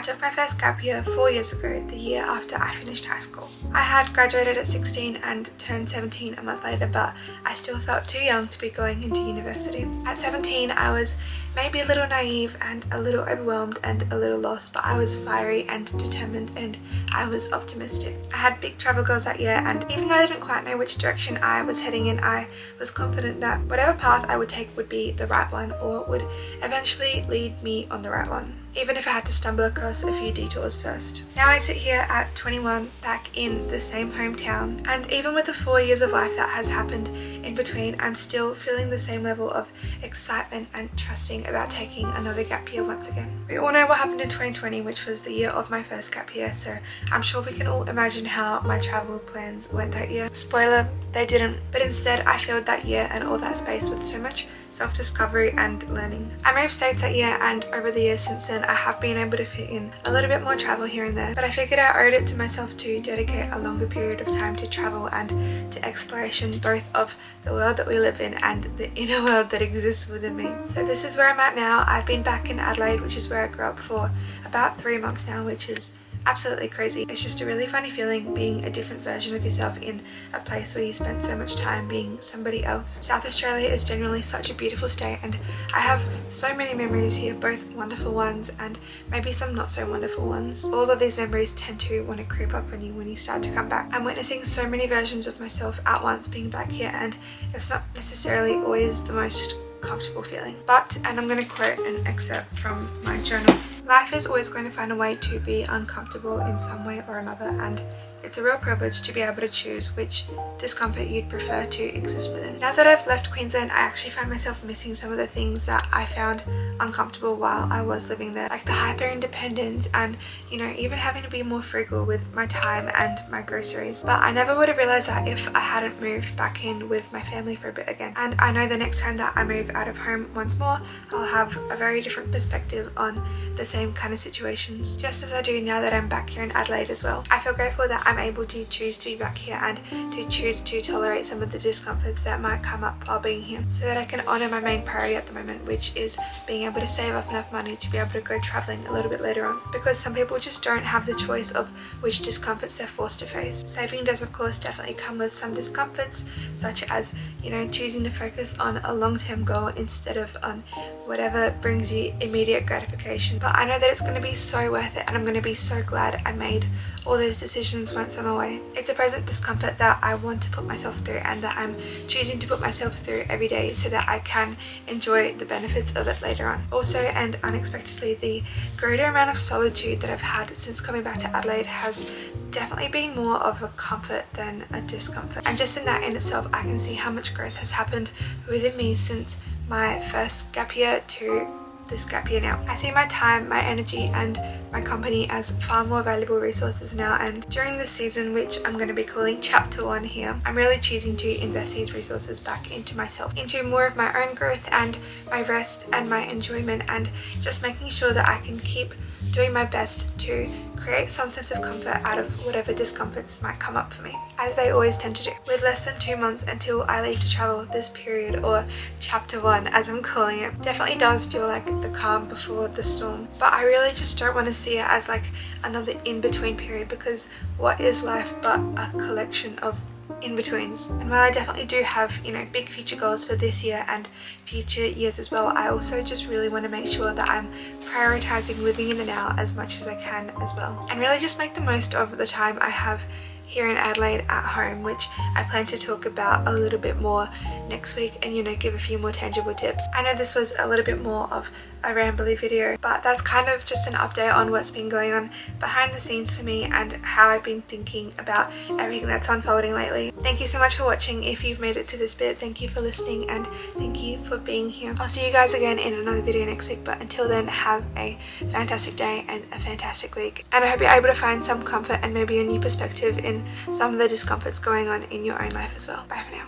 took my first gap year 4 years ago, the year after I finished high school. I had graduated at 16 and turned 17 a month later, but I still felt too young to be going into university. At 17, I was maybe a little naive and a little overwhelmed and a little lost, but I was fiery and determined and I was optimistic. I had big travel goals that year, and even though I didn't quite know which direction I was heading in, I was confident that whatever path I would take would be the right one, or would eventually lead me on the right one, even if I had to stumble across a few detours first. Now I sit here at 21 back in the same hometown, and even with the 4 years of life that has happened in between, I'm still feeling the same level of excitement and trusting about taking another gap year once again. We all know what happened in 2020, which was the year of my first gap year, so I'm sure we can all imagine how my travel plans went that year. Spoiler, they didn't, but instead I filled that year and all that space with so much self-discovery and learning. I moved states that year, and over the years since then I have been able to fit in a little bit more travel here and there, but I figured I owed it to myself to dedicate a longer period of time to travel and to exploration, both of the world that we live in and the inner world that exists within me. So this is where I'm at now. I've been back in Adelaide, which is where I grew up, for about 3 months now, which is absolutely crazy. It's just a really funny feeling being a different version of yourself in a place where you spent so much time being somebody else. South Australia is generally such a beautiful state, and I have so many memories here, both wonderful ones and maybe some not so wonderful ones. All of these memories tend to want to creep up on you when you start to come back. I'm witnessing so many versions of myself at once being back here, and it's not necessarily always the most comfortable feeling. But, and I'm going to quote an excerpt from my journal, life is always going to find a way to be uncomfortable in some way or another, and it's a real privilege to be able to choose which discomfort you'd prefer to exist within. Now that I've left Queensland, I actually find myself missing some of the things that I found uncomfortable while I was living there, like the hyper independence and, you know, even having to be more frugal with my time and my groceries. But I never would have realized that if I hadn't moved back in with my family for a bit again. And I know the next time that I move out of home once more, I'll have a very different perspective on the same kind of situations, just as I do now that I'm back here in Adelaide as well. I feel grateful that I'm able to choose to be back here and to choose to tolerate some of the discomforts that might come up while being here, so that I can honour my main priority at the moment, which is being able to save up enough money to be able to go travelling a little bit later on, because some people just don't have the choice of which discomforts they're forced to face. Saving does of course definitely come with some discomforts, such as, you know, choosing to focus on a long-term goal instead of on whatever brings you immediate gratification. But I know that it's going to be so worth it, and I'm going to be so glad I made all those decisions once I'm away. It's a present discomfort that I want to put myself through, and that I'm choosing to put myself through every day so that I can enjoy the benefits of it later on. Also, and unexpectedly, the greater amount of solitude that I've had since coming back to Adelaide has definitely been more of a comfort than a discomfort. And just in that in itself, I can see how much growth has happened within me since my first gap year to this gap year now. I see my time, my energy and my company as far more valuable resources now, and during this season, which I'm going to be calling chapter 1 here, I'm really choosing to invest these resources back into myself, into more of my own growth and my rest and my enjoyment, and just making sure that I can keep doing my best to create some sense of comfort out of whatever discomforts might come up for me, as they always tend to do. With less than 2 months until I leave to travel, this period, or chapter 1 as I'm calling it, definitely does feel like the calm before the storm. But I really just don't want to see it as like another in-between period, because what is life but a collection of in-betweens? And while I definitely do have, you know, big future goals for this year and future years as well, I also just really want to make sure that I'm prioritizing living in the now as much as I can as well, and really just make the most of the time I have here in Adelaide at home, which I plan to talk about a little bit more next week and, you know, give a few more tangible tips. I know this was a little bit more of a rambly video, but that's kind of just an update on what's been going on behind the scenes for me and how I've been thinking about everything that's unfolding lately. Thank you so much for watching. If you've made it to this bit, thank you for listening and thank you for being here. I'll see you guys again in another video next week, but until then, have a fantastic day and a fantastic week, and I hope you're able to find some comfort and maybe a new perspective in some of the discomforts going on in your own life as well. Bye for now.